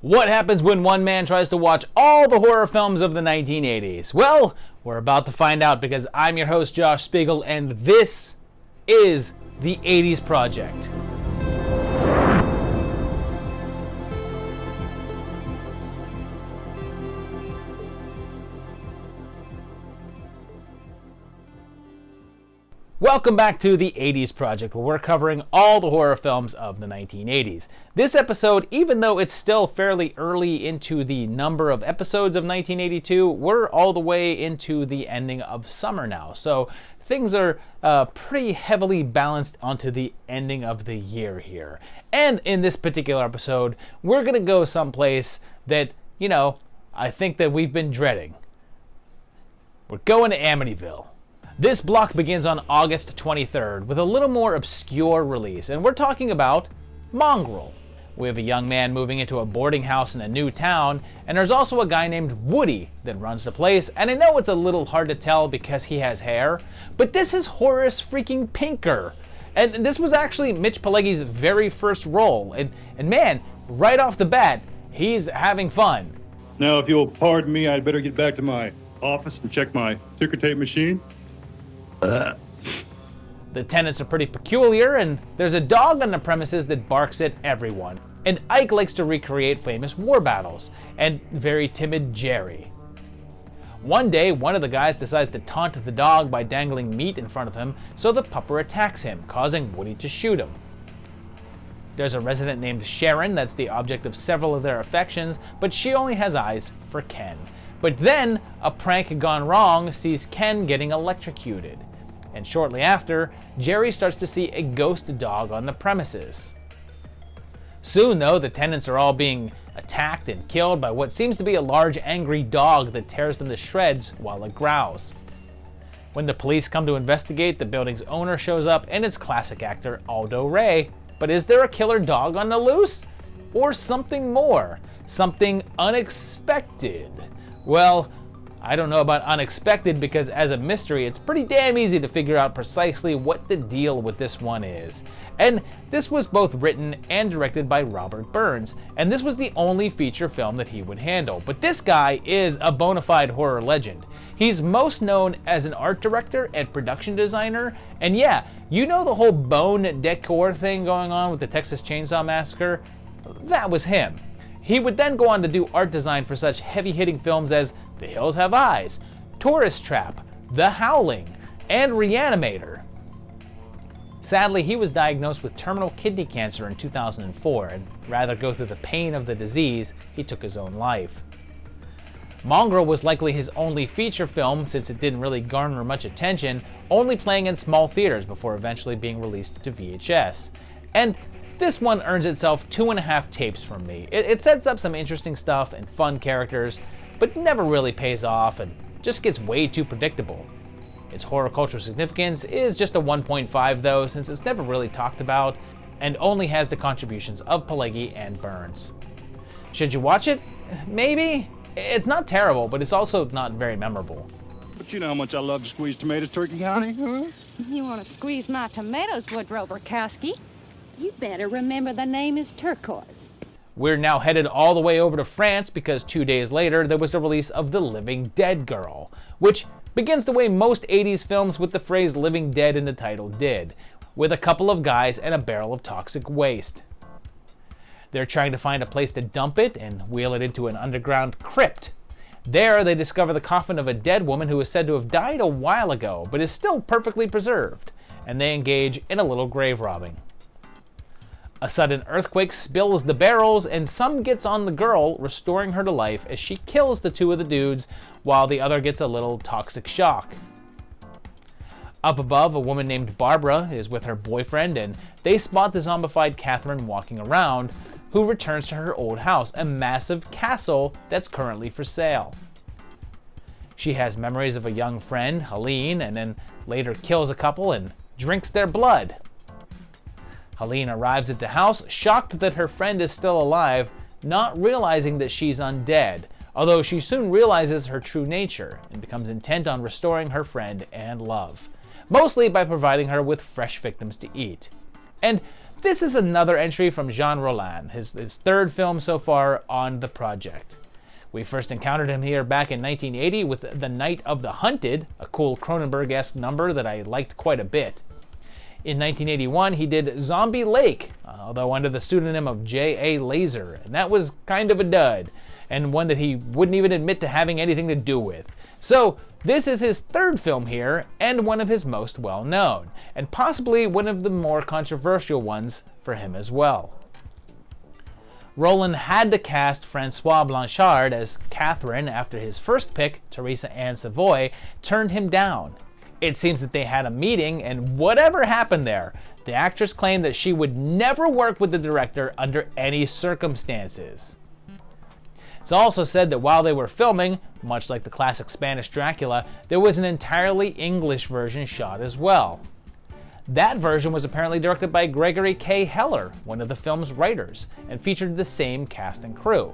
What happens when one man tries to watch all the horror films of the 1980s? Well, we're about to find out because I'm your host, Josh Spiegel, and this is the 80s Project. Welcome back to the 80s Project, where we're covering all the horror films of the 1980s. This episode, even though it's still fairly early into the number of episodes of 1982, we're all the way into the ending of summer now. So things are pretty heavily balanced onto the ending of the year here. And in this particular episode, we're going to go someplace that, I think that we've been dreading. We're going to Amityville. This block begins on August 23rd with a little more obscure release, and we're talking about Mongrel. We have a young man moving into a boarding house in a new town, and there's also a guy named Woody that runs the place, and I know it's a little hard to tell because he has hair, but this is Horace freaking Pinker. And this was actually Mitch Pileggi's very first role, and man, right off the bat, he's having fun. Now, if you'll pardon me, I'd better get back to my office and check my ticker tape machine. The tenants are pretty peculiar, and there's a dog on the premises that barks at everyone. And Ike likes to recreate famous war battles, and very timid Jerry. One day, one of the guys decides to taunt the dog by dangling meat in front of him, so the pupper attacks him, causing Woody to shoot him. There's a resident named Sharon that's the object of several of their affections, but she only has eyes for Ken. But then, a prank gone wrong sees Ken getting electrocuted. And shortly after, Jerry starts to see a ghost dog on the premises. Soon, though, the tenants are all being attacked and killed by what seems to be a large angry dog that tears them to shreds while it growls. When the police come to investigate, the building's owner shows up and it's classic actor Aldo Ray. But is there a killer dog on the loose? Or something more? Something unexpected? Well, I don't know about unexpected because as a mystery, it's pretty damn easy to figure out precisely what the deal with this one is. And this was both written and directed by Robert Burns, and this was the only feature film that he would handle. But this guy is a bona fide horror legend. He's most known as an art director and production designer, and yeah, you know the whole bone decor thing going on with the Texas Chainsaw Massacre? That was him. He would then go on to do art design for such heavy-hitting films as The Hills Have Eyes, Tourist Trap, The Howling, and Reanimator. Sadly, he was diagnosed with terminal kidney cancer in 2004, and rather go through the pain of the disease, he took his own life. Mongrel was likely his only feature film since it didn't really garner much attention, only playing in small theaters before eventually being released to VHS. And this one earns itself 2.5 tapes from me. It sets up some interesting stuff and fun characters, but never really pays off and just gets way too predictable. Its horror cultural significance is just a 1.5 though, since it's never really talked about and only has the contributions of Pileggi and Burns. Should you watch it? Maybe? It's not terrible, but it's also not very memorable. But you know how much I love to squeeze tomatoes, Turkey County, huh? You want to squeeze my tomatoes, Woodrow Burkowski? You better remember the name is Turquoise. We're now headed all the way over to France because 2 days later there was the release of The Living Dead Girl, which begins the way most 80s films with the phrase living dead in the title did, with a couple of guys and a barrel of toxic waste. They're trying to find a place to dump it and wheel it into an underground crypt. There they discover the coffin of a dead woman who is said to have died a while ago but is still perfectly preserved, and they engage in a little grave robbing. A sudden earthquake spills the barrels, and some gets on the girl, restoring her to life as she kills the two of the dudes, while the other gets a little toxic shock. Up above, a woman named Barbara is with her boyfriend, and they spot the zombified Catherine walking around, who returns to her old house, a massive castle that's currently for sale. She has memories of a young friend, Helene, and then later kills a couple and drinks their blood. Helene arrives at the house, shocked that her friend is still alive, not realizing that she's undead, although she soon realizes her true nature and becomes intent on restoring her friend and love, mostly by providing her with fresh victims to eat. And this is another entry from Jean Rollin, his third film so far on the project. We first encountered him here back in 1980 with The Night of the Hunted, a cool Cronenberg-esque number that I liked quite a bit. In 1981, he did Zombie Lake, although under the pseudonym of J.A. Laser, and that was kind of a dud, and one that he wouldn't even admit to having anything to do with. So, this is his third film here, and one of his most well-known, and possibly one of the more controversial ones for him as well. Rollin had to cast Francoise Blanchard as Catherine after his first pick, Teresa Ann Savoy, turned him down. It seems that they had a meeting, and whatever happened there, the actress claimed that she would never work with the director under any circumstances. It's also said that while they were filming, much like the classic Spanish Dracula, there was an entirely English version shot as well. That version was apparently directed by Gregory K. Heller, one of the film's writers, and featured the same cast and crew.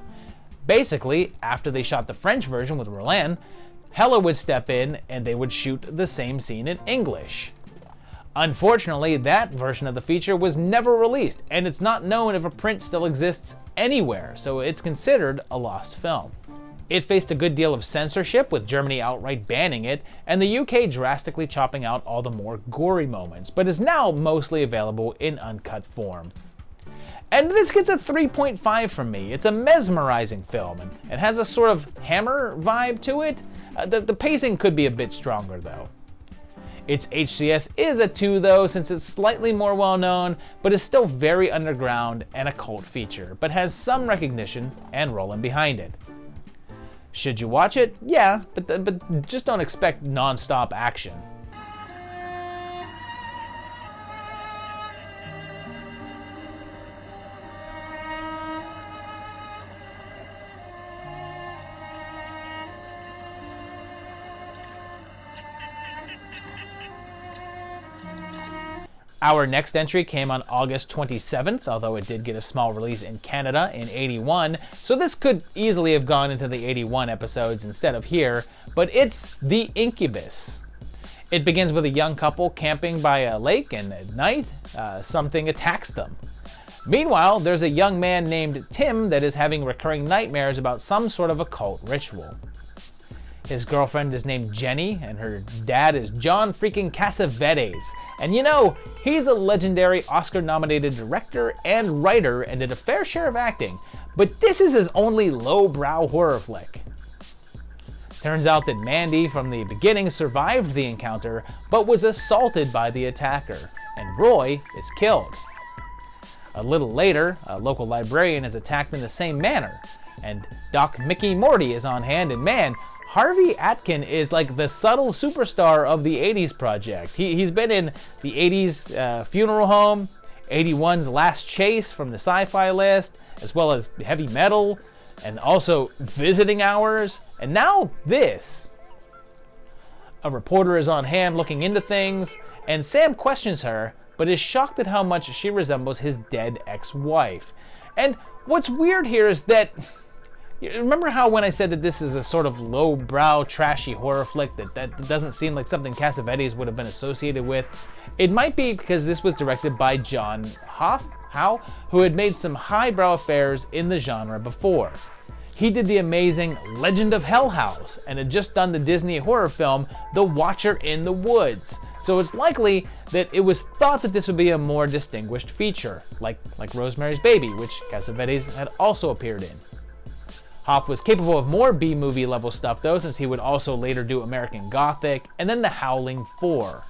Basically, after they shot the French version with Rollin, Heller would step in and they would shoot the same scene in English. Unfortunately, that version of the feature was never released, and it's not known if a print still exists anywhere, so it's considered a lost film. It faced a good deal of censorship, with Germany outright banning it, and the UK drastically chopping out all the more gory moments, but is now mostly available in uncut form. And this gets a 3.5 from me. It's a mesmerizing film, and it has a sort of Hammer vibe to it. The pacing could be a bit stronger though. Its HCS is a 2 though, since it's slightly more well known, but is still very underground and a cult feature, but has some recognition and Rollin behind it. Should you watch it? Yeah, but just don't expect non-stop action. Our next entry came on August 27th, although it did get a small release in Canada in 81, so this could easily have gone into the 81 episodes instead of here, but it's The Incubus. It begins with a young couple camping by a lake, and at night, something attacks them. Meanwhile, there's a young man named Tim that is having recurring nightmares about some sort of occult ritual. His girlfriend is named Jenny, and her dad is John freaking Cassavetes. And you know, he's a legendary Oscar-nominated director and writer and did a fair share of acting, but this is his only low-brow horror flick. Turns out that Mandy from the beginning survived the encounter, but was assaulted by the attacker, and Roy is killed. A little later, a local librarian is attacked in the same manner, and Doc Mickey Morty is on hand, and man, Harvey Atkin is like the subtle superstar of the 80s project. He's been in the 80s Funeral Home, 81's Last Chase from the Sci-Fi List, as well as Heavy Metal, and also Visiting Hours, and now this. A reporter is on hand looking into things, and Sam questions her, but is shocked at how much she resembles his dead ex-wife. And what's weird here is that, remember how when I said that this is a sort of low-brow, trashy horror flick that doesn't seem like something Cassavetes would have been associated with? It might be because this was directed by John Howe, who had made some highbrow affairs in the genre before. He did the amazing Legend of Hell House and had just done the Disney horror film The Watcher in the Woods. So it's likely that it was thought that this would be a more distinguished feature, like Rosemary's Baby, which Cassavetes had also appeared in. Hoff was capable of more B-movie level stuff though, since he would also later do American Gothic, and then The Howling 4.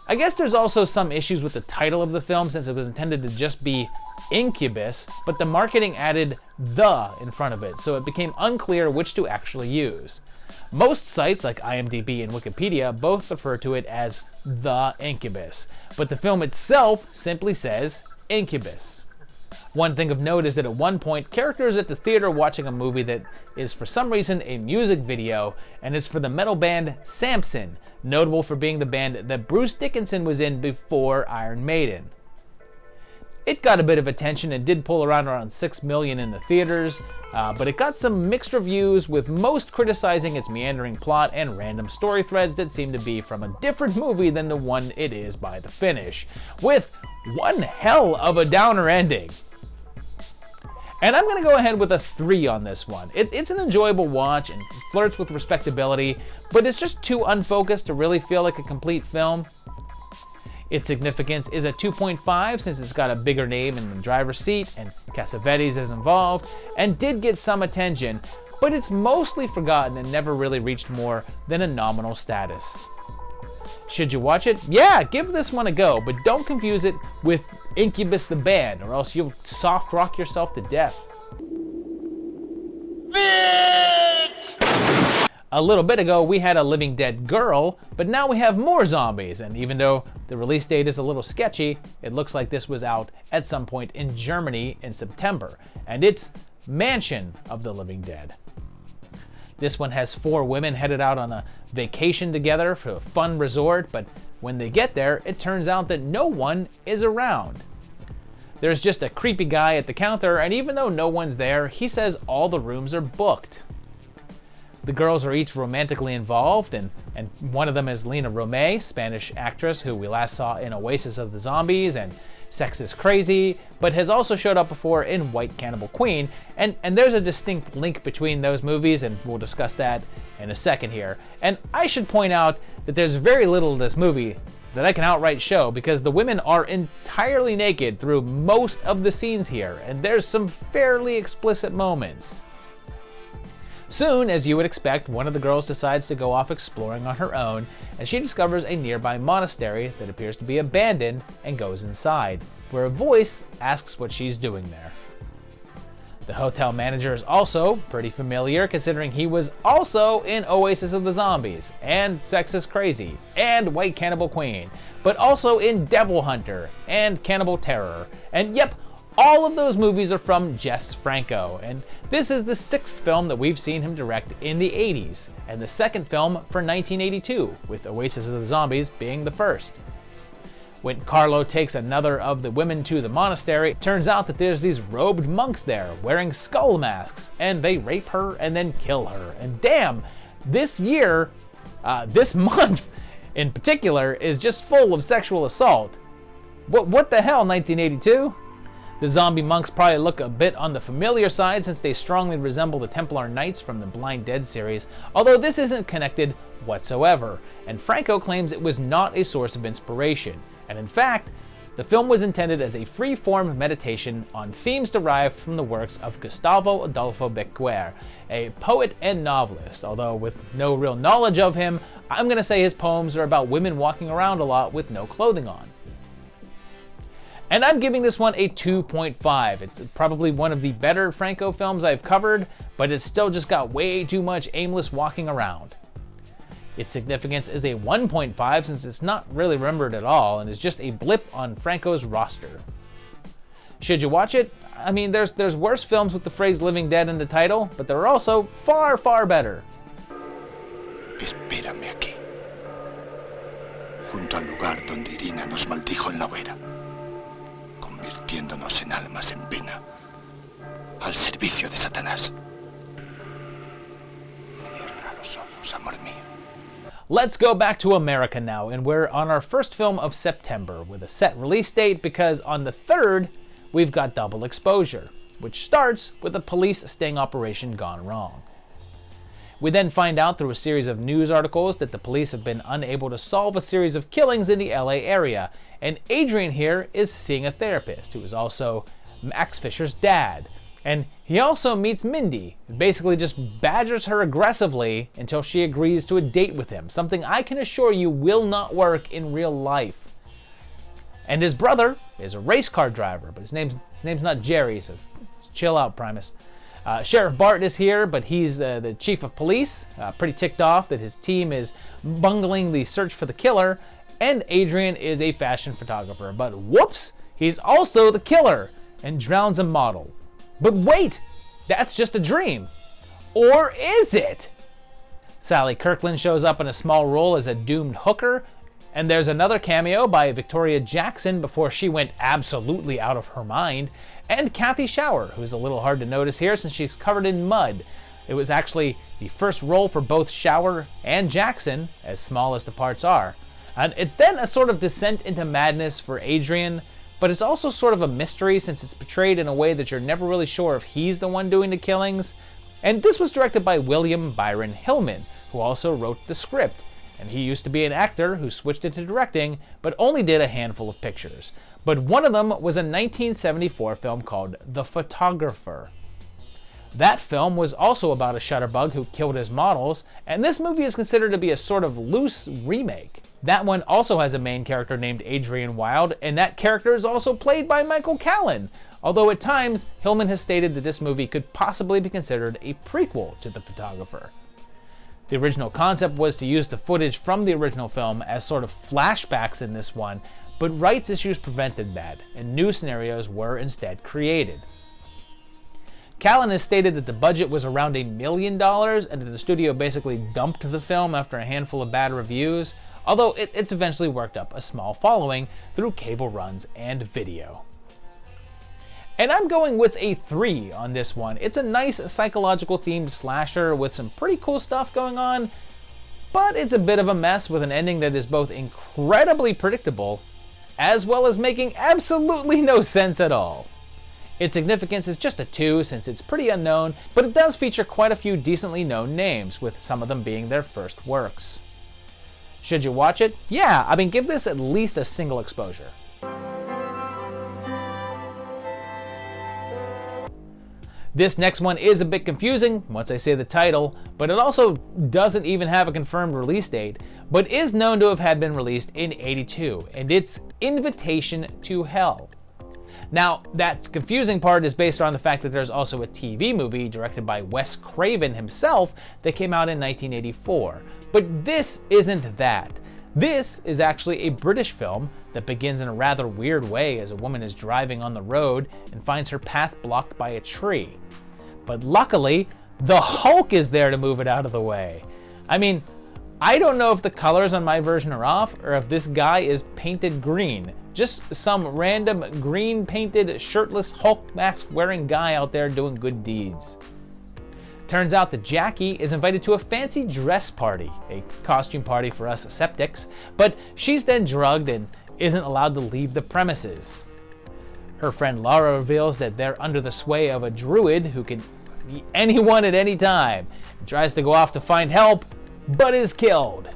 I guess there's also some issues with the title of the film, since it was intended to just be Incubus, but the marketing added "the" in front of it, so it became unclear which to actually use. Most sites like IMDb and Wikipedia both refer to it as The Incubus, but the film itself simply says Incubus. One thing of note is that at one point, characters at the theater watching a movie that is for some reason a music video, and it's for the metal band Samson, notable for being the band that Bruce Dickinson was in before Iron Maiden. It got a bit of attention and did pull around 6 million in the theaters, but it got some mixed reviews, with most criticizing its meandering plot and random story threads that seem to be from a different movie than the one it is by the finish, with One hell of a downer ending. And I'm going to go ahead with a 3 on this one. It's an enjoyable watch and flirts with respectability, but it's just too unfocused to really feel like a complete film. Its significance is a 2.5 since it's got a bigger name in the driver's seat and Cassavetes is involved, and did get some attention, but it's mostly forgotten and never really reached more than a nominal status. Should you watch it? Yeah, give this one a go, but don't confuse it with Incubus the band, or else you'll soft rock yourself to death. A little bit ago, we had a living dead girl, but now we have more zombies, and even though the release date is a little sketchy, it looks like this was out at some point in Germany in September, and it's Mansion of the Living Dead. This one has 4 women headed out on a vacation together for a fun resort, but when they get there, it turns out that no one is around. There's just a creepy guy at the counter, and even though no one's there, he says all the rooms are booked. The girls are each romantically involved, and one of them is Lena Romay, Spanish actress who we last saw in Oasis of the Zombies and Sex is Crazy, but has also showed up before in White Cannibal Queen, and there's a distinct link between those movies, and we'll discuss that in a second here. And I should point out that there's very little of this movie that I can outright show, because the women are entirely naked through most of the scenes here, and there's some fairly explicit moments. Soon, as you would expect, one of the girls decides to go off exploring on her own, and she discovers a nearby monastery that appears to be abandoned and goes inside, where a voice asks what she's doing there. The hotel manager is also pretty familiar, considering he was also in Oasis of the Zombies, and Sex is Crazy, and White Cannibal Queen, but also in Devil Hunter and Cannibal Terror, and yep, all of those movies are from Jess Franco, and this is the 6th film that we've seen him direct in the 80s, and the 2nd film for 1982, with Oasis of the Zombies being the first. When Carlo takes another of the women to the monastery, it turns out that there's these robed monks there wearing skull masks, and they rape her and then kill her. And damn, this year, this month in particular, is just full of sexual assault. What the hell, 1982? The zombie monks probably look a bit on the familiar side since they strongly resemble the Templar Knights from the Blind Dead series, although this isn't connected whatsoever, and Franco claims it was not a source of inspiration, and in fact, the film was intended as a free-form meditation on themes derived from the works of Gustavo Adolfo Bécquer, a poet and novelist, although with no real knowledge of him, I'm going to say his poems are about women walking around a lot with no clothing on. And I'm giving this one a 2.5. It's probably one of the better Franco films I've covered, but it's still just got way too much aimless walking around. Its significance is a 1.5 since it's not really remembered at all and is just a blip on Franco's roster. Should you watch it? I mean, there's worse films with the phrase Living Dead in the title, but there are also far, far better. Espérame aquí, junto al lugar donde Irina nos maldijo en la hoguera, convirtiéndonos en almas en pena, al servicio de Satanás. Cierra los ojos, amor mío. Let's go back to America now, and we're on our first film of September with a set release date because on the 3rd, we've got Double Exposure, which starts with a police sting operation gone wrong. We then find out through a series of news articles that the police have been unable to solve a series of killings in the LA area, and Adrian here is seeing a therapist who is also Max Fisher's dad. And he also meets Mindy, who basically just badgers her aggressively until she agrees to a date with him, something I can assure you will not work in real life. And his brother is a race car driver, but his name's not Jerry, so chill out, Primus. Sheriff Bart is here, but he's the chief of police, pretty ticked off that his team is bungling the search for the killer, and Adrian is a fashion photographer, but whoops, he's also the killer and drowns a model. But wait, that's just a dream. Or is it? Sally Kirkland shows up in a small role as a doomed hooker, and there's another cameo by Victoria Jackson before she went absolutely out of her mind, and Kathy Shower, who's a little hard to notice here since she's covered in mud. It was actually the first role for both Shower and Jackson, as small as the parts are. And it's then a sort of descent into madness for Adrian, but it's also sort of a mystery since it's portrayed in a way that you're never really sure if he's the one doing the killings. And this was directed by William Byron Hillman, who also wrote the script. And he used to be an actor who switched into directing, but only did a handful of pictures. But one of them was a 1974 film called The Photographer. That film was also about a shutterbug who killed his models, and this movie is considered to be a sort of loose remake. That one also has a main character named Adrian Wilde, and that character is also played by Michael Callan, although at times Hillman has stated that this movie could possibly be considered a prequel to The Photographer. The original concept was to use the footage from the original film as sort of flashbacks in this one, but rights issues prevented that, and new scenarios were instead created. Callan has stated that the budget was around $1 million and that the studio basically dumped the film after a handful of bad reviews, although it's eventually worked up a small following through cable runs and video. And I'm going with a 3 on this one. It's a nice psychological themed slasher with some pretty cool stuff going on, but it's a bit of a mess with an ending that is both incredibly predictable as well as making absolutely no sense at all. Its significance is just a 2 since it's pretty unknown, but it does feature quite a few decently known names, with some of them being their first works. Should you watch it? Yeah, I mean, give this at least a single exposure. This next one is a bit confusing once I say the title, but it also doesn't even have a confirmed release date, but is known to have been released in '82, and it's Invitation to Hell. Now, that confusing part is based on the fact that there's also a TV movie directed by Wes Craven himself that came out in 1984. But this isn't that. This is actually a British film that begins in a rather weird way as a woman is driving on the road and finds her path blocked by a tree. But luckily, the Hulk is there to move it out of the way. I mean, I don't know if the colors on my version are off or if this guy is painted green. Just some random green painted shirtless Hulk mask wearing guy out there doing good deeds. Turns out that Jackie is invited to a fancy dress party, a costume party for us septics, but she's then drugged and isn't allowed to leave the premises. Her friend Laura reveals that they're under the sway of a druid who can be anyone at any time, and tries to go off to find help, but is killed.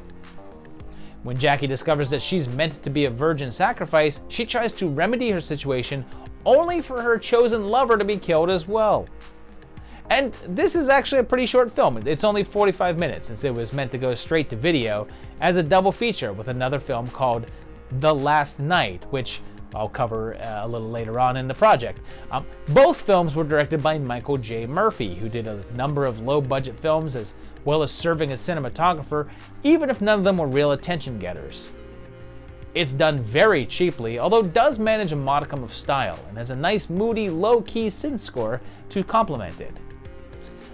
When Jackie discovers that she's meant to be a virgin sacrifice, she tries to remedy her situation only for her chosen lover to be killed as well. And this is actually a pretty short film. It's only 45 minutes since it was meant to go straight to video as a double feature with another film called The Last Night, which I'll cover a little later on in the project. Both films were directed by Michael J. Murphy, who did a number of low-budget films as well as serving as cinematographer, even if none of them were real attention getters. It's done very cheaply, although does manage a modicum of style, and has a nice moody, low-key synth score to complement it.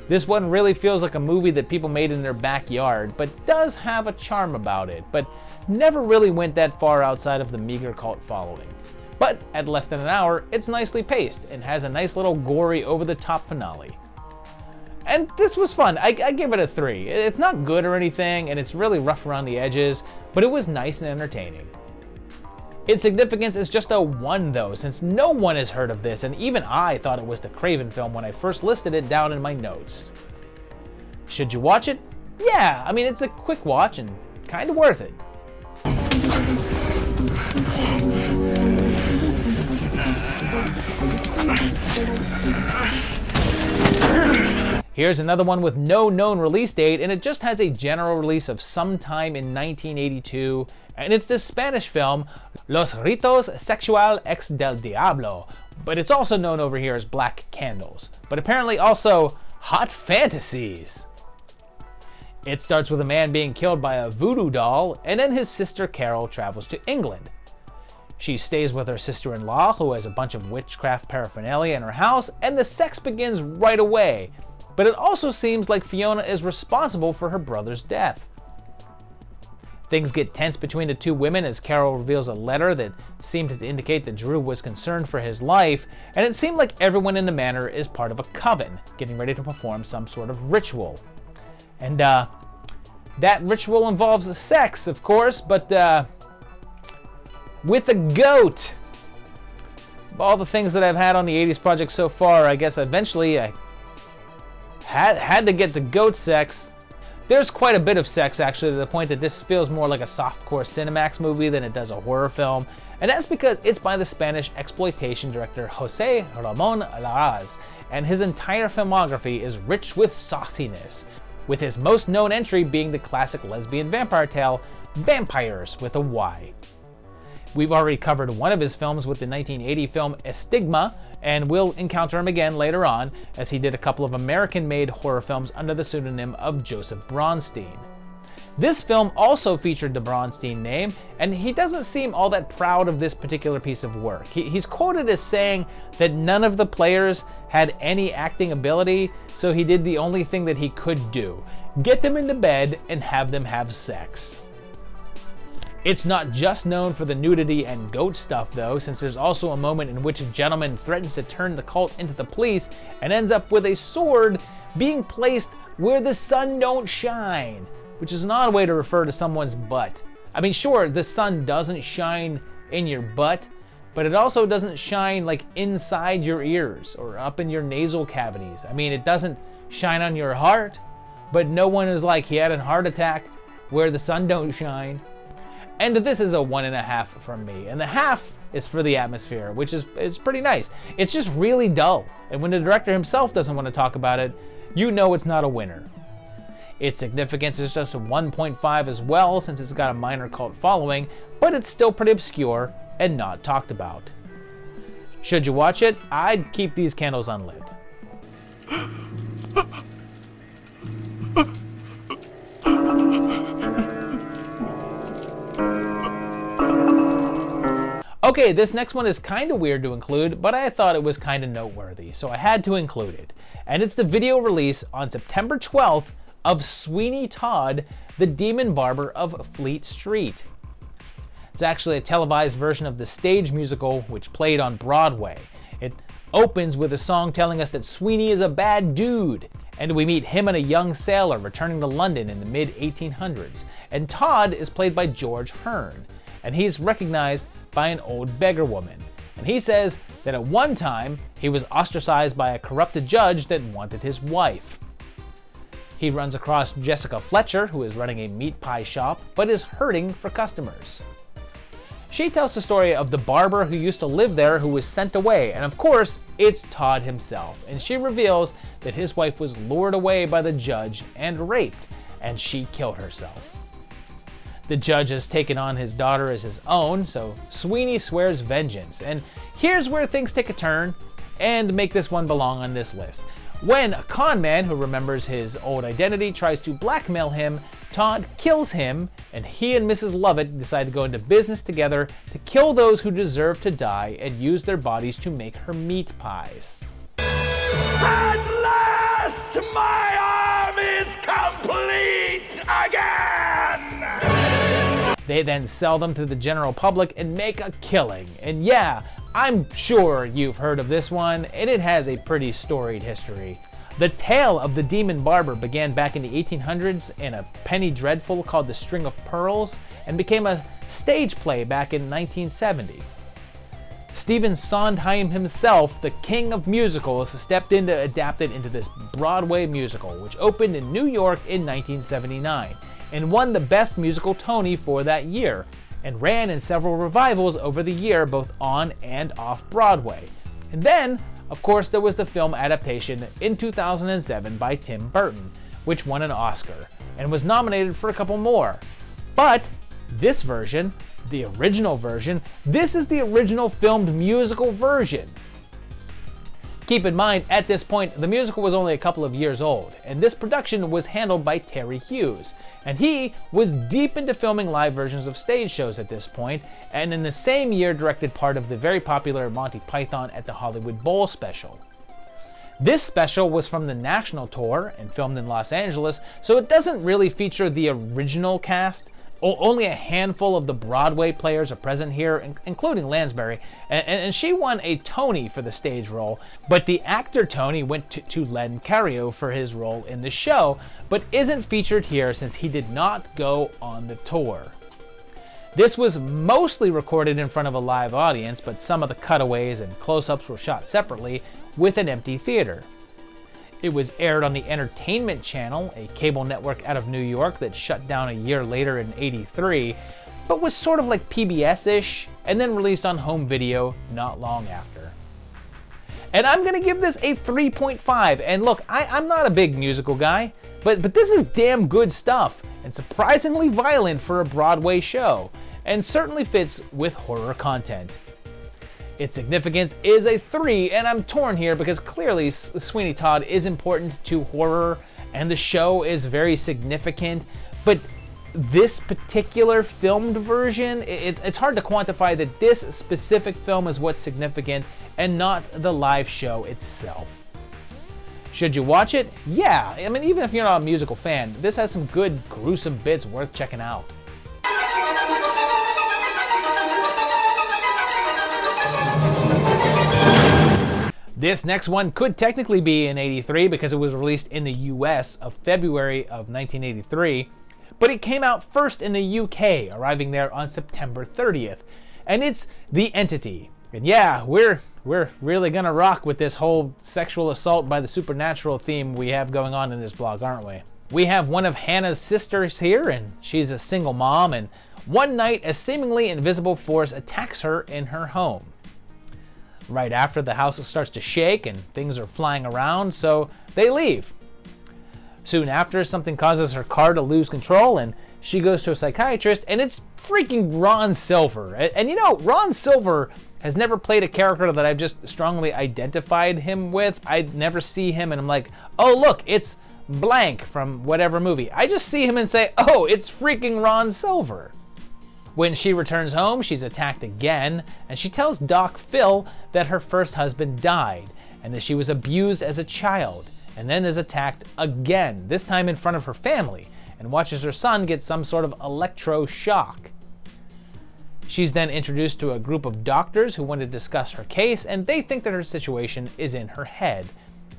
This one really feels like a movie that people made in their backyard, but does have a charm about it, but never really went that far outside of the meager cult following. But at less than an hour, it's nicely paced, and has a nice little gory over-the-top finale. And this was fun. I give it a 3. It's not good or anything, and it's really rough around the edges, but it was nice and entertaining. Its significance is just a 1 though, since no one has heard of this, and even I thought it was the Craven film when I first listed it down in my notes. Should you watch it? Yeah, I mean, it's a quick watch and kind of worth it. Here's another one with no known release date, and it just has a general release of sometime in 1982, and it's the Spanish film Los Ritos Sexual Ex del Diablo, but it's also known over here as Black Candles, but apparently also Hot Fantasies. It starts with a man being killed by a voodoo doll, and then his sister Carol travels to England. She stays with her sister-in-law, who has a bunch of witchcraft paraphernalia in her house, and the sex begins right away. But it also seems like Fiona is responsible for her brother's death. Things get tense between the two women as Carol reveals a letter that seemed to indicate that Drew was concerned for his life, and it seemed like everyone in the manor is part of a coven, getting ready to perform some sort of ritual. And that ritual involves sex, of course, but with a goat. all the things that I've had on the 80s project so far. I guess eventually I had to get the goat sex. There's quite a bit of sex, actually, to the point that this feels more like a softcore Cinemax movie than it does a horror film. And that's because it's by the Spanish exploitation director José Ramón Larraz, and his entire filmography is rich with sauciness, with his most known entry being the classic lesbian vampire tale, Vampires with a Y. We've already covered one of his films with the 1980 film Estigma, and we'll encounter him again later on, as he did a couple of American-made horror films under the pseudonym of Joseph Bronstein. This film also featured the Bronstein name, and he doesn't seem all that proud of this particular piece of work. He's quoted as saying that none of the players had any acting ability, so he did the only thing that he could do: get them into bed and have them have sex. It's not just known for the nudity and goat stuff though, since there's also a moment in which a gentleman threatens to turn the cult into the police and ends up with a sword being placed where the sun don't shine, which is an odd way to refer to someone's butt. I mean, sure, the sun doesn't shine in your butt, but it also doesn't shine like inside your ears or up in your nasal cavities. I mean, it doesn't shine on your heart, but no one is like, he had a heart attack where the sun don't shine. And this is a 1.5 from me, and the half is for the atmosphere, which is pretty nice. It's just really dull, and when the director himself doesn't want to talk about it, you know it's not a winner. Its significance is just a 1.5 as well, since it's got a minor cult following, but it's still pretty obscure and not talked about. Should you watch it? I'd keep these candles unlit. Okay, this next one is kind of weird to include, but I thought it was kind of noteworthy, so I had to include it. And it's the video release on September 12th of Sweeney Todd, the Demon Barber of Fleet Street. It's actually a televised version of the stage musical which played on Broadway. It opens with a song telling us that Sweeney is a bad dude, and we meet him and a young sailor returning to London in the mid-1800s. And Todd is played by George Hearn, and he's recognized by an old beggar woman. And he says that at one time he was ostracized by a corrupted judge that wanted his wife. He runs across Jessica Fletcher, who is running a meat pie shop, but is hurting for customers. She tells the story of the barber who used to live there who was sent away, and of course, it's Todd himself. And she reveals that his wife was lured away by the judge and raped, and she killed herself. The judge has taken on his daughter as his own, so Sweeney swears vengeance. And here's where things take a turn and make this one belong on this list. When a con man who remembers his old identity tries to blackmail him, Todd kills him, and he and Mrs. Lovett decide to go into business together to kill those who deserve to die and use their bodies to make her meat pies. At last, my arm is complete again! They then sell them to the general public and make a killing. And yeah, I'm sure you've heard of this one, and it has a pretty storied history. The tale of the Demon Barber began back in the 1800s in a penny dreadful called The String of Pearls, and became a stage play back in 1970. Stephen Sondheim himself, the king of musicals, stepped in to adapt it into this Broadway musical, which opened in New York in 1979, and won the Best Musical Tony for that year, and ran in several revivals over the year both on and off Broadway. And then, of course, there was the film adaptation in 2007 by Tim Burton, which won an Oscar, and was nominated for a couple more. But this version, the original version, this is the original filmed musical version. Keep in mind, at this point, the musical was only a couple of years old, and this production was handled by Terry Hughes, and he was deep into filming live versions of stage shows at this point, and in the same year directed part of the very popular Monty Python at the Hollywood Bowl special. This special was from the national tour and filmed in Los Angeles, so it doesn't really feature the original cast. Only a handful of the Broadway players are present here, including Lansbury, and she won a Tony for the stage role, but the actor Tony went to Len Cariou for his role in the show, but isn't featured here since he did not go on the tour. This was mostly recorded in front of a live audience, but some of the cutaways and close-ups were shot separately with an empty theater. It was aired on the Entertainment Channel, a cable network out of New York that shut down a year later in '83, but was sort of like PBS-ish, and then released on home video not long after. And I'm gonna give this a 3.5, and look, I'm not a big musical guy, but this is damn good stuff, and surprisingly violent for a Broadway show, and certainly fits with horror content. Its significance is a 3, and I'm torn here because clearly Sweeney Todd is important to horror, and the show is very significant, but this particular filmed version, it's hard to quantify that this specific film is what's significant and not the live show itself. Should you watch it? Yeah, I mean, even if you're not a musical fan, this has some good gruesome bits worth checking out. This next one could technically be in '83 because it was released in the US of February of 1983, but it came out first in the UK, arriving there on September 30th. And it's The Entity. And yeah, we're really gonna rock with this whole sexual assault by the supernatural theme we have going on in this vlog, aren't we? We have one of Hannah's sisters here, and she's a single mom, and one night a seemingly invisible force attacks her in her home. Right after, the house starts to shake and things are flying around, so they leave. Soon after, something causes her car to lose control and she goes to a psychiatrist, and it's freaking Ron Silver. And you know, Ron Silver has never played a character that I've just strongly identified him with. I never see him and I'm like, oh look, it's blank from whatever movie. I just see him and say, oh, it's freaking Ron Silver. When she returns home, she's attacked again, and she tells Doc Phil that her first husband died, and that she was abused as a child, and then is attacked again, this time in front of her family, and watches her son get some sort of electroshock. She's then introduced to a group of doctors who want to discuss her case, and they think that her situation is in her head.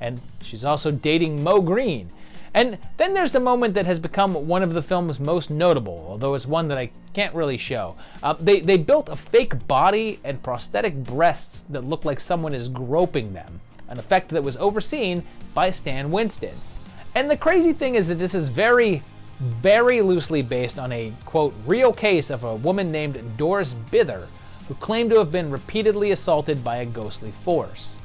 And she's also dating Mo Green. And then there's the moment that has become one of the film's most notable, although it's one that I can't really show. They built a fake body and prosthetic breasts that look like someone is groping them, an effect that was overseen by Stan Winston. And the crazy thing is that this is very, very loosely based on a, quote, real case of a woman named Doris Bither, who claimed to have been repeatedly assaulted by a ghostly force.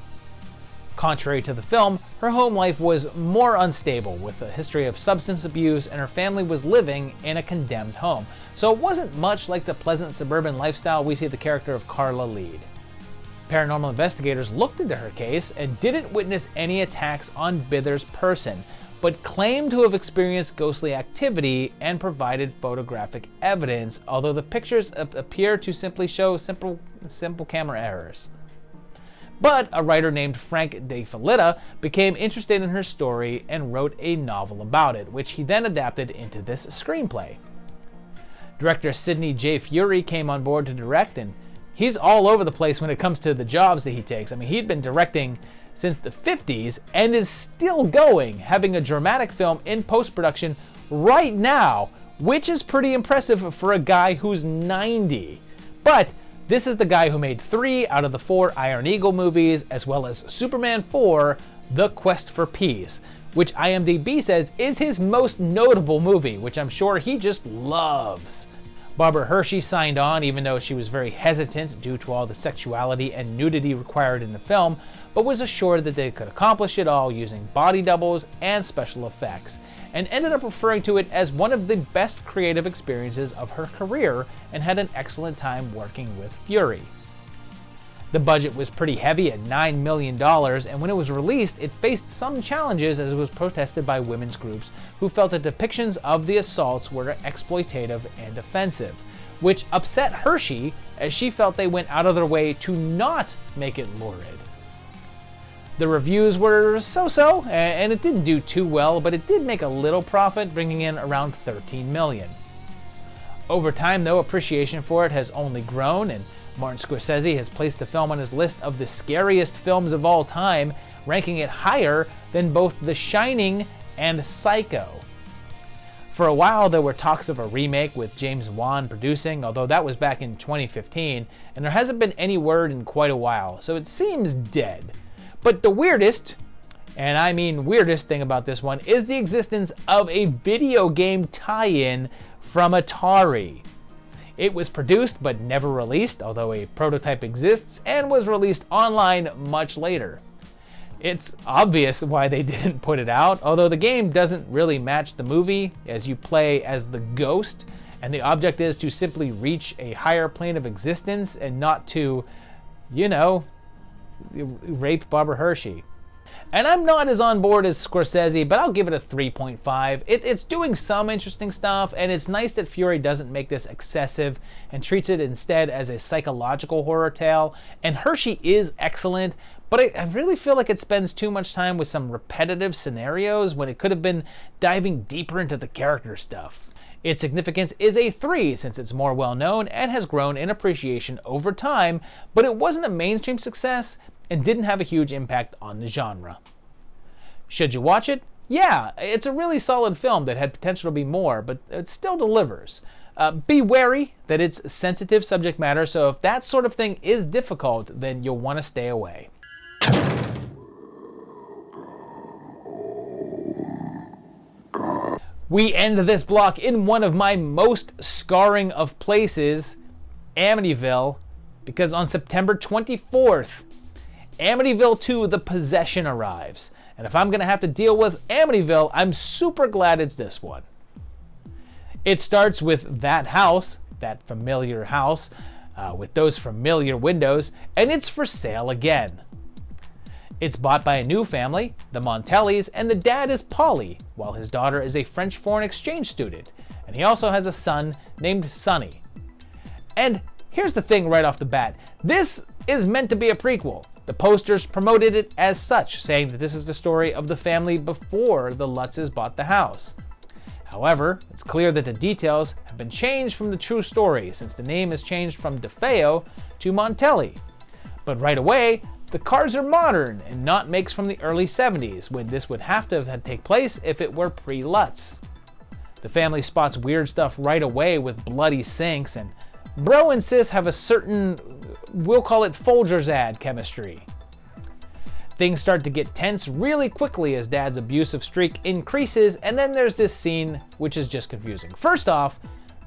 Contrary to the film, her home life was more unstable, with a history of substance abuse, and her family was living in a condemned home. So it wasn't much like the pleasant suburban lifestyle we see the character of Carla lead. Paranormal investigators looked into her case and didn't witness any attacks on Bither's person, but claimed to have experienced ghostly activity and provided photographic evidence, although the pictures appear to simply show simple camera errors. But a writer named Frank De Filita became interested in her story and wrote a novel about it, which he then adapted into this screenplay. Director Sidney J. Fury came on board to direct, and he's all over the place when it comes to the jobs that he takes. I mean, he'd been directing since the 50s and is still going, having a dramatic film in post-production right now, which is pretty impressive for a guy who's 90. But this is the guy who made 3 out of the 4 Iron Eagle movies, as well as Superman 4, The Quest for Peace, which IMDb says is his most notable movie, which I'm sure he just loves. Barbara Hershey signed on, even though she was very hesitant due to all the sexuality and nudity required in the film, but was assured that they could accomplish it all using body doubles and special effects, and ended up referring to it as one of the best creative experiences of her career, and had an excellent time working with Fury. The budget was pretty heavy at $9 million, and when it was released, it faced some challenges as it was protested by women's groups who felt that depictions of the assaults were exploitative and offensive, which upset Hershey, as she felt they went out of their way to not make it lurid. The reviews were so-so, and it didn't do too well, but it did make a little profit, bringing in around $13 million. Over time, though, appreciation for it has only grown, and Martin Scorsese has placed the film on his list of the scariest films of all time, ranking it higher than both The Shining and Psycho. For a while, there were talks of a remake with James Wan producing, although that was back in 2015, and there hasn't been any word in quite a while, so it seems dead. But the weirdest, and I mean weirdest thing about this one, is the existence of a video game tie-in from Atari. It was produced but never released, although a prototype exists, and was released online much later. It's obvious why they didn't put it out, although the game doesn't really match the movie, as you play as the ghost, and the object is to simply reach a higher plane of existence and not to, rape Barbara Hershey. And I'm not as on board as Scorsese, but I'll give it a 3.5. It's doing some interesting stuff, and it's nice that Fury doesn't make this excessive and treats it instead as a psychological horror tale. And Hershey is excellent, but I really feel like it spends too much time with some repetitive scenarios when it could have been diving deeper into the character stuff. Its significance is a 3 since it's more well known and has grown in appreciation over time, but it wasn't a mainstream success and didn't have a huge impact on the genre. Should you watch it? Yeah, it's a really solid film that had potential to be more, but it still delivers. Be wary that it's sensitive subject matter, so if that sort of thing is difficult, then you'll want to stay away. We end this block in one of my most scarring of places, Amityville, because on September 24th, Amityville 2: The Possession arrives. And if I'm going to have to deal with Amityville, I'm super glad it's this one. It starts with that house, that familiar house, with those familiar windows, and it's for sale again. It's bought by a new family, the Montellis, and the dad is Polly, while his daughter is a French foreign exchange student, and he also has a son named Sonny. And here's the thing right off the bat, this is meant to be a prequel. The posters promoted it as such, saying that this is the story of the family before the Lutzes bought the house. However, it's clear that the details have been changed from the true story, since the name is changed from DeFeo to Montelli. But right away, the cars are modern and not makes from the early 70s, when this would have to have had take place if it were pre-Lutz. The family spots weird stuff right away with bloody sinks, and Bro and Sis have a certain, we'll call it Folgers ad chemistry. Things start to get tense really quickly as Dad's abusive streak increases, and then there's this scene which is just confusing. First off,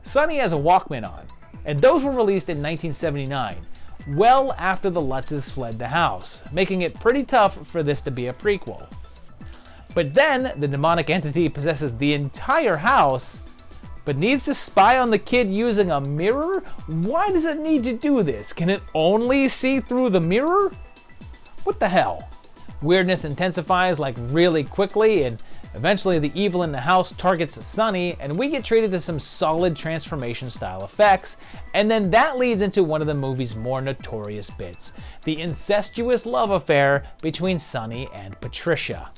Sonny has a Walkman on, and those were released in 1979, well after the Lutzes fled the house, making it pretty tough for this to be a prequel. But then, the demonic entity possesses the entire house, but needs to spy on the kid using a mirror? Why does it need to do this? Can it only see through the mirror? What the hell? Weirdness intensifies like really quickly, and eventually the evil in the house targets Sonny, and we get treated to some solid transformation style effects, and then that leads into one of the movie's more notorious bits, the incestuous love affair between Sonny and Patricia.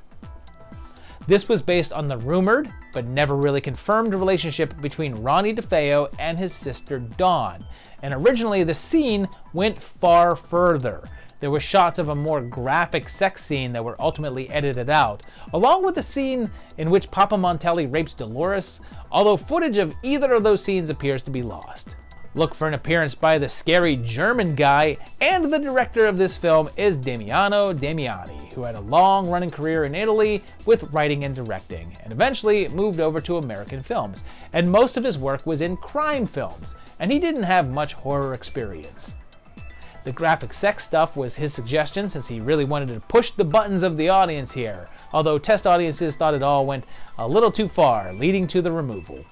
This was based on the rumored, but never really confirmed relationship between Ronnie DeFeo and his sister Dawn, and originally the scene went far further. There were shots of a more graphic sex scene that were ultimately edited out, along with the scene in which Papa Montelli rapes Dolores, although footage of either of those scenes appears to be lost. Look for an appearance by the scary German guy, and the director of this film is Damiano Damiani, who had a long-running career in Italy with writing and directing, and eventually moved over to American films, and most of his work was in crime films, and he didn't have much horror experience. The graphic sex stuff was his suggestion since he really wanted to push the buttons of the audience here, although test audiences thought it all went a little too far, leading to the removal.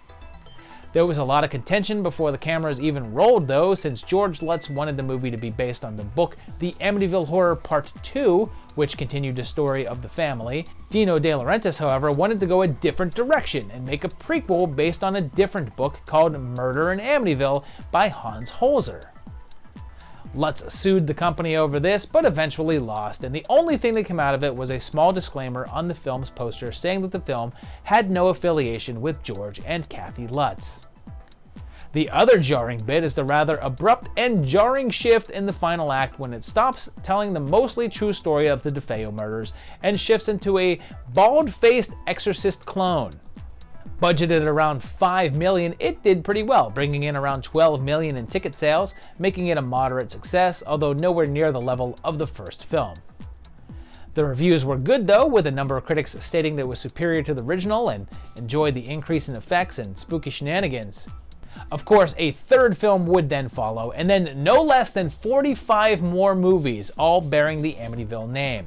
There was a lot of contention before the cameras even rolled though, since George Lutz wanted the movie to be based on the book The Amityville Horror Part 2, which continued the story of the family. Dino De Laurentiis, however, wanted to go a different direction and make a prequel based on a different book called Murder in Amityville by Hans Holzer. Lutz sued the company over this, but eventually lost, and the only thing that came out of it was a small disclaimer on the film's poster saying that the film had no affiliation with George and Kathy Lutz. The other jarring bit is the rather abrupt and jarring shift in the final act when it stops telling the mostly true story of the DeFeo murders and shifts into a bald-faced exorcist clone. Budgeted at around $5 million, it did pretty well, bringing in around $12 million in ticket sales, making it a moderate success, although nowhere near the level of the first film. The reviews were good though, with a number of critics stating that it was superior to the original and enjoyed the increase in effects and spooky shenanigans. Of course, a third film would then follow, and then no less than 45 more movies, all bearing the Amityville name.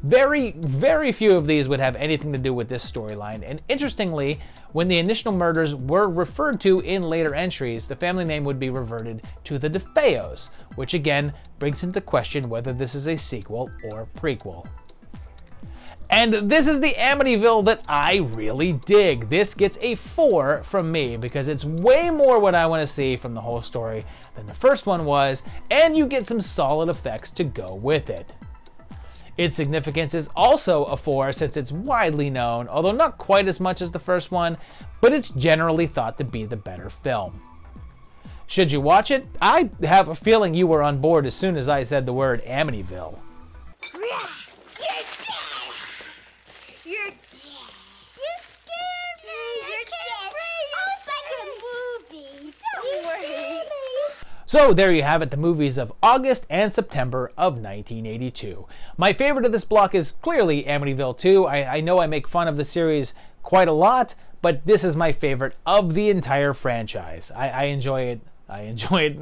Very, very few of these would have anything to do with this storyline, and interestingly, when the initial murders were referred to in later entries, the family name would be reverted to the DeFeos, which again brings into question whether this is a sequel or prequel. And this is the Amityville that I really dig. This gets a 4 from me because it's way more what I want to see from the whole story than the first one was, and you get some solid effects to go with it. Its significance is also a 4 since it's widely known, although not quite as much as the first one, but it's generally thought to be the better film. Should you watch it? I have a feeling you were on board as soon as I said the word Amityville. You're dead! You're dead! You scared me! You're dead! Oh, it's like a movie! Don't worry! So there you have it, the movies of August and September of 1982. My favorite of this block is clearly Amityville 2. I know I make fun of the series quite a lot, but this is my favorite of the entire franchise. I enjoy it. I enjoy it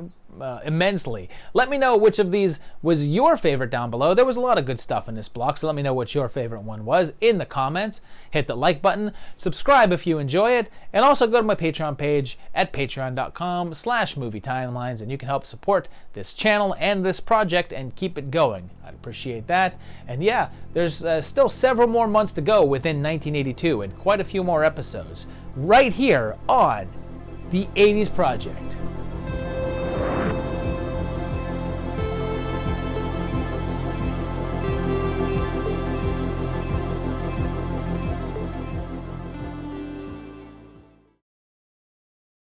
immensely. Let me know which of these was your favorite down below. There was a lot of good stuff in this block, so let me know what your favorite one was in the comments. Hit the like button, subscribe if you enjoy it, and also go to my Patreon page at patreon.com/movietimelines, and you can help support this channel and this project and keep it going. I'd appreciate that. And yeah, there's still several more months to go within 1982 and quite a few more episodes right here on the 80s Project.